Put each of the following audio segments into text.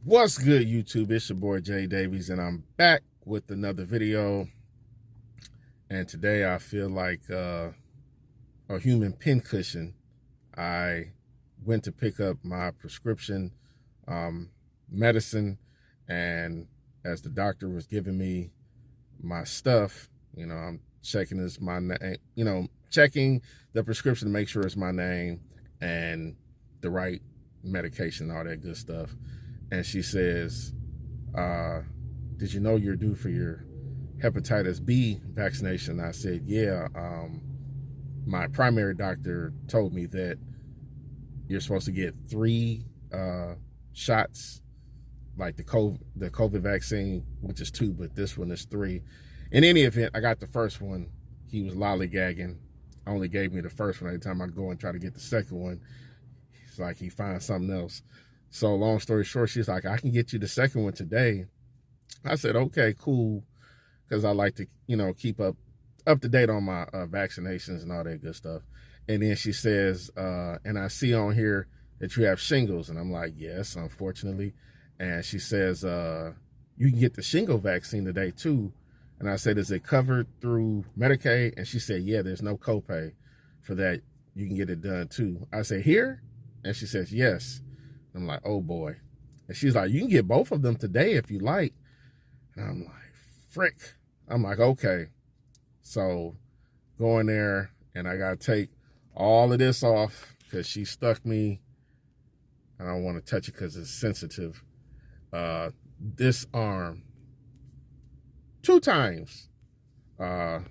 What's good, YouTube? It's your boy Jay Davies, and I'm back with another video. And today I feel like a human pincushion. I went to pick up my prescription medicine, and as the doctor was giving me my stuff, I'm checking my name, checking the prescription to make sure it's my name and the right medication, all that good stuff. And she says, did you know you're due for your hepatitis B vaccination? I said, yeah. My primary doctor told me that you're supposed to get 3 shots, like the COVID vaccine, which is 2, but this one is 3. In any event, I got the first one. He was lollygagging. Only gave me the first one. Every time I go and try to get the second one, it's like he finds something else. So long story short, she's like, I can get you the second one today. I said, okay, cool. Because I like to, keep up to date on my vaccinations and all that good stuff. And then she says, and I see on here that you have shingles. And I'm like, yes, unfortunately. And she says, you can get the shingle vaccine today too. And I said, is it covered through Medicaid? And she said, yeah, there's no copay for that. You can get it done too. I said, here? And she says, yes. I'm like, oh boy. And she's like, you can get both of them today if you like. And I'm like, frick. I'm like, okay. So go in there, and I got to take all of this off because she stuck me. I don't want to touch it because it's sensitive. This arm 2 times. Every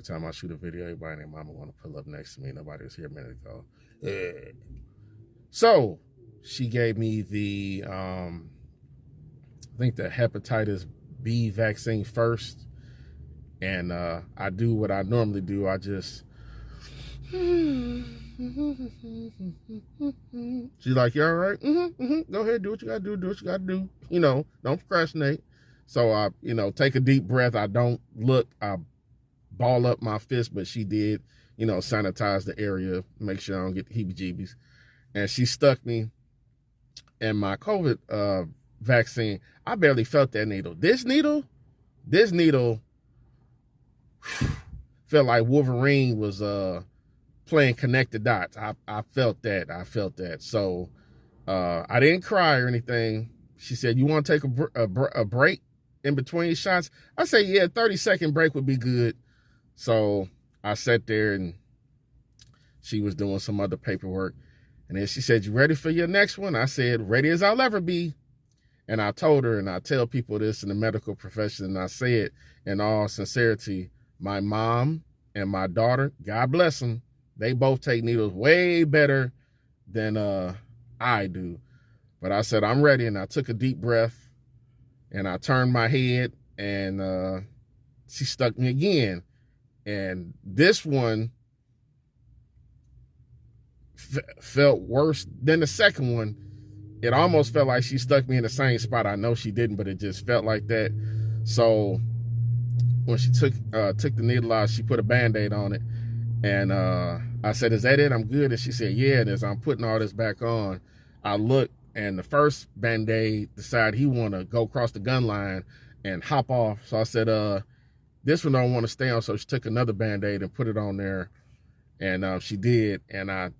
time I shoot a video, everybody and their mama want to pull up next to me. Nobody was here a minute ago. So she gave me the, I think the hepatitis B vaccine first. And I do what I normally do. I just, she's like, you all right? Go ahead, do what you got to do what you got to do. Don't procrastinate. So I, take a deep breath. I don't look, I ball up my fist, but she did, sanitize the area, make sure I don't get the heebie-jeebies. And she stuck me in my COVID vaccine. I barely felt that needle. This needle felt like Wolverine was playing connect the dots. I felt that. So I didn't cry or anything. She said, you want to take a break in between shots? I said, yeah, 30-second break would be good. So I sat there, and she was doing some other paperwork. And then she said, you ready for your next one? I said, ready as I'll ever be. And I told her, and I tell people this in the medical profession, and I say it in all sincerity, my mom and my daughter, God bless them, they both take needles way better than I do. But I said, I'm ready. And I took a deep breath, and I turned my head, and she stuck me again. And this one felt worse than the second one. It almost felt like she stuck me in the same spot. I know she didn't, but it just felt like that. So when she took the needle out, she put a Band-Aid on it. And I said, is that it? I'm good. And she said, yeah. And as I'm putting all this back on, I looked, and the first Band-Aid decided he want to go across the gun line and hop off. So I said, this one don't want to stay on. So she took another Band-Aid and put it on there. And she did. And I,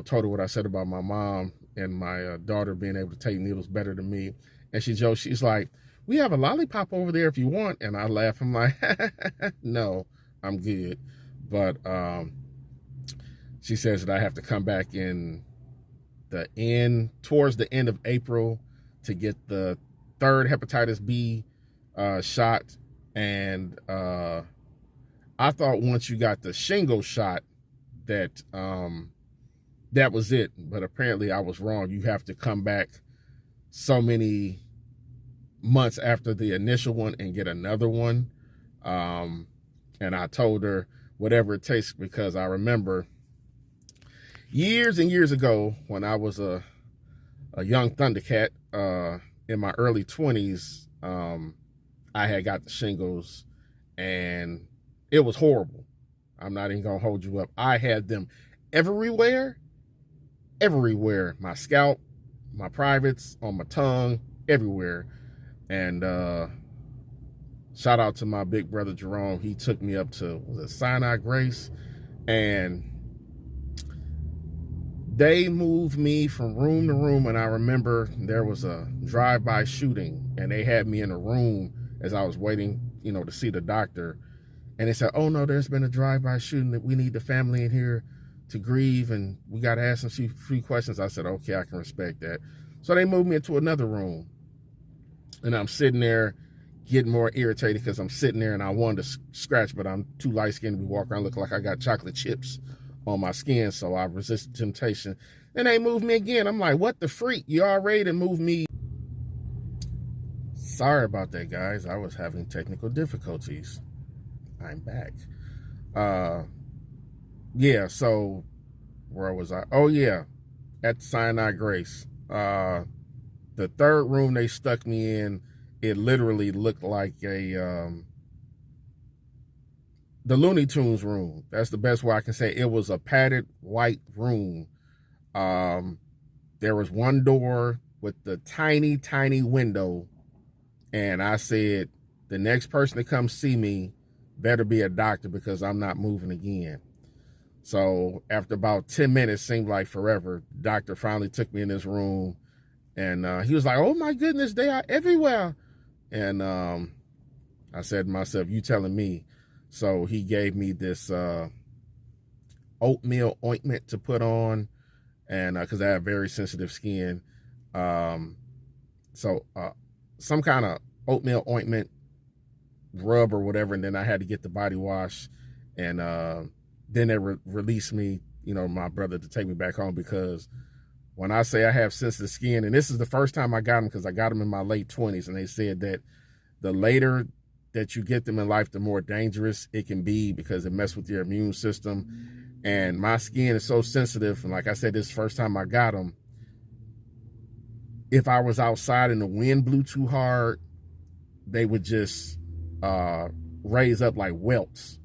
told her what I said about my mom and my daughter being able to take needles better than me. And she's like, we have a lollipop over there if you want. And I laugh. I'm like, no, I'm good. But she says that I have to come back towards the end of April to get the 3rd hepatitis B shot. And I thought once you got the shingle shot that that was it. But apparently I was wrong. You have to come back so many months after the initial one and get another one. And I told her whatever it takes, because I remember years and years ago when I was a young Thundercat in my early 20s, I had got the shingles, and it was horrible. I'm not even gonna hold you up. I had them everywhere, my scalp, my privates, on my tongue, everywhere. And shout out to my big brother Jerome. He took me up to, was it Sinai Grace, and they moved me from room to room. And I remember there was a drive-by shooting, and they had me in a room as I was waiting, you know, to see the doctor. And they said, oh no, there's been a drive-by shooting, that we need the family in here to grieve, and we got to ask some few questions. I said, okay, I can respect that. So they moved me into another room, and I'm sitting there getting more irritated because I'm sitting there and I wanted to scratch, but I'm too light-skinned to be walking around looking like I got chocolate chips on my skin, so I resisted temptation. And they moved me again. I'm like, what the freak? You already done moved me. Sorry about that, guys. I was having technical difficulties. I'm back. Yeah, so where was I? Oh yeah, at Sinai Grace. The third room they stuck me in, it literally looked like a the Looney Tunes room. That's the best way I can say it. It was a padded white room. There was one door with the tiny, tiny window, and I said, the next person to come see me better be a doctor, because I'm not moving again. So after about 10 minutes, seemed like forever, the doctor finally took me in this room, and he was like, oh my goodness, they are everywhere. And I said to myself, you telling me? So he gave me this oatmeal ointment to put on, and because I have very sensitive skin. So some kind of oatmeal ointment, rub or whatever, and then I had to get the body wash, and then they released me, you know, my brother, to take me back home, because when I say I have sensitive skin, and this is the first time I got them, because I got them in my late 20s, and they said that the later that you get them in life, the more dangerous it can be, because it messes with your immune system. And my skin is so sensitive, and like I said, this is the first time I got them. If I was outside and the wind blew too hard, they would just raise up like welts.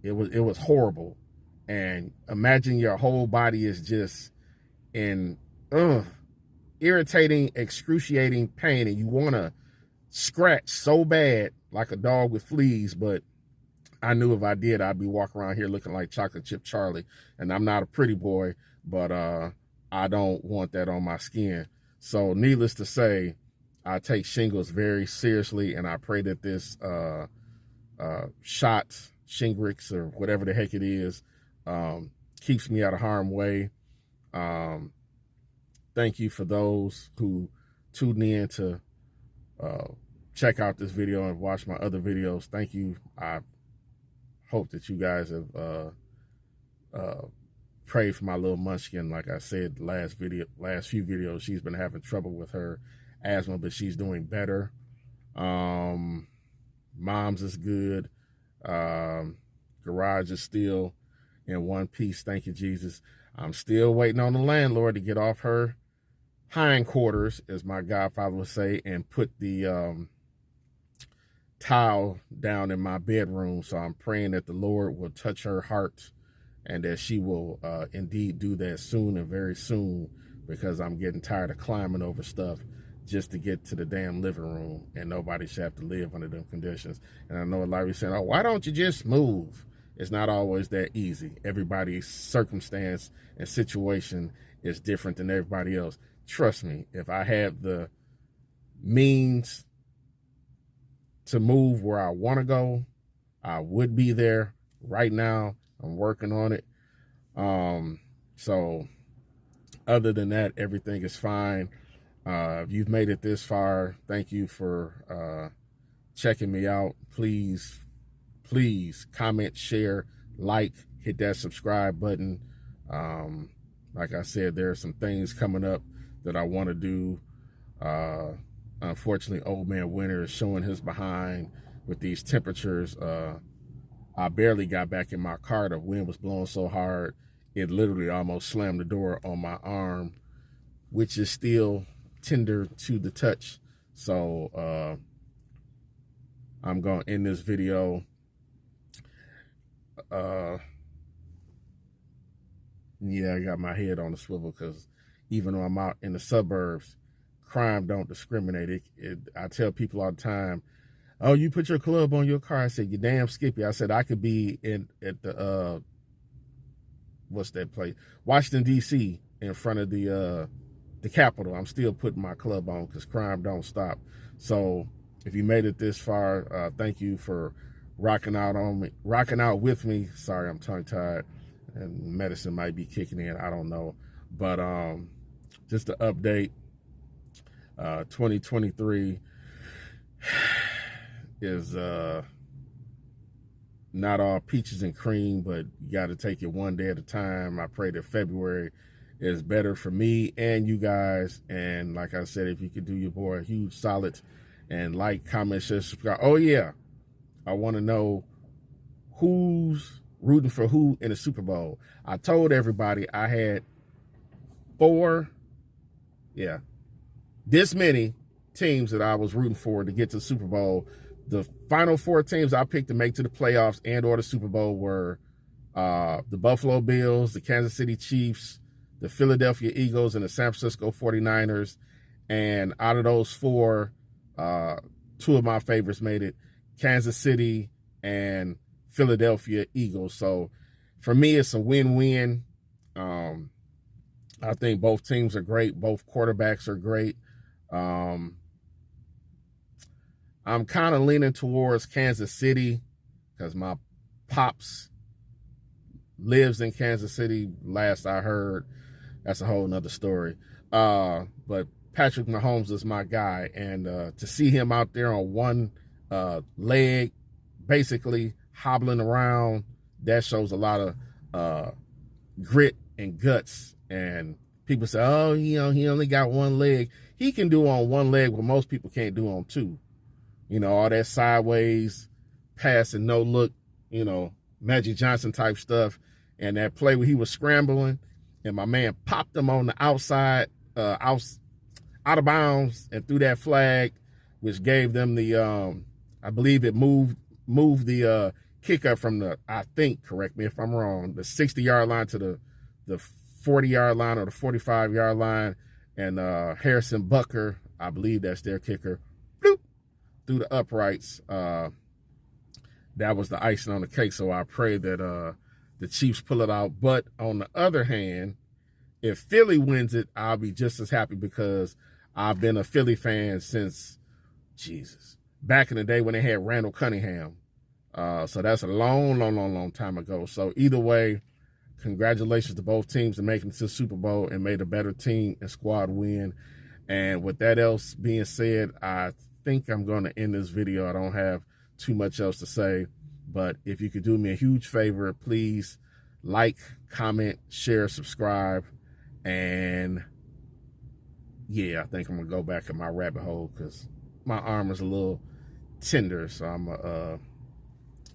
It was horrible. And imagine your whole body is just in irritating, excruciating pain, and you want to scratch so bad like a dog with fleas. But I knew if I did, I'd be walking around here looking like Chocolate Chip Charlie. And I'm not a pretty boy, but I don't want that on my skin. So needless to say, I take shingles very seriously, and I pray that this shot, Shingrix or whatever the heck it is, keeps me out of harm's way. Thank you for those who tuned in to check out this video and watch my other videos. Thank you. I hope that you guys have prayed for my little munchkin. Like I said, last few videos, she's been having trouble with her asthma, but she's doing better. Mom's is good. Garage is still in one piece. Thank you, Jesus. I'm still waiting on the landlord to get off her hindquarters, as my godfather would say, and put the tile down in my bedroom. So I'm praying that the Lord will touch her heart, and that she will indeed do that soon, and very soon, because I'm getting tired of climbing over stuff just to get to the damn living room, and nobody should have to live under them conditions. And I know a lot of you saying, oh, why don't you just move? It's not always that easy. Everybody's circumstance and situation is different than everybody else. Trust me, if I had the means to move where I want to go, I would be there right now. I'm working on it. So other than that, everything is fine. If you've made it this far, thank you for checking me out. Please comment, share, like, hit that subscribe button. Like I said, there are some things coming up that I want to do. Unfortunately, old man Winter is showing his behind with these temperatures. I barely got back in my car. The wind was blowing so hard, it literally almost slammed the door on my arm, which is still tender to the touch. So I'm going to end this video. Yeah, I got my head on the swivel because even though I'm out in the suburbs. Crime don't discriminate. I tell people all the time, oh, you put your club on your car. I said, you damn Skippy. I said, I could be at the, what's that place? Washington, D.C. in front of the Capitol. I'm still putting my club on because crime don't stop. So if you made it this far, thank you for rocking out with me. Sorry, I'm tongue tied and medicine might be kicking in. I don't know. But just to update, 2023 is not all peaches and cream, but you got to take it one day at a time. I pray that February is better for me and you guys. And like I said, if you could do your boy a huge solid and like, comment, share, subscribe. Oh yeah, I want to know who's rooting for who in the Super Bowl. I told everybody I had this many teams that I was rooting for to get to the Super Bowl. The final 4 teams I picked to make to the playoffs and or the Super Bowl were the Buffalo Bills, the Kansas City Chiefs, the Philadelphia Eagles, and the San Francisco 49ers. And out of those 4, 2 of my favorites made it, Kansas City and Philadelphia Eagles. So for me, it's a win-win. I think both teams are great. Both quarterbacks are great. I'm kind of leaning towards Kansas City because my pops lives in Kansas City. Last I heard, that's a whole nother story. But Patrick Mahomes is my guy. And to see him out there on one leg, basically hobbling around, that shows a lot of grit and guts. And people say, oh, he only got one leg. He can do on one leg what most people can't do on 2. All that sideways pass and no look, Magic Johnson type stuff. And that play where he was scrambling and my man popped him on the outside, out of bounds and threw that flag, which gave them the, I believe it moved the kicker from the, I think, correct me if I'm wrong, the 60-yard line to the 40-yard line or the 45-yard line. And Harrison Butker, I believe that's their kicker, bloop, through the uprights. That was the icing on the cake. So I pray that the Chiefs pull it out. But on the other hand, if Philly wins it, I'll be just as happy because I've been a Philly fan since, back in the day when they had Randall Cunningham. So that's a long time ago. So either way, congratulations to both teams for making it to the Super Bowl and made a better team and squad win. And with that else being said, I think I'm going to end this video. I don't have too much else to say. But if you could do me a huge favor, please like, comment, share, subscribe. And yeah, I think I'm going to go back in my rabbit hole because my arm is a little tender. So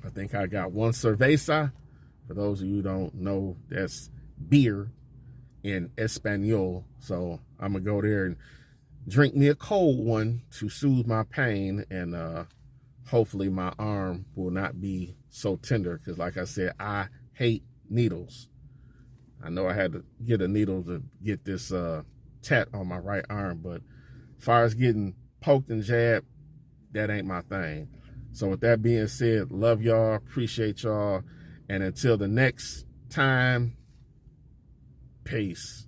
I think I got one cerveza. For those of you who don't know, that's beer in Espanol. So I'm going to go there and drink me a cold one to soothe my pain. And hopefully my arm will not be so tender. Because like I said, I hate needles. I know I had to get a needle to get this tat on my right arm. But as far as getting poked and jabbed, that ain't my thing. So with that being said, love y'all. Appreciate y'all. And until the next time, peace.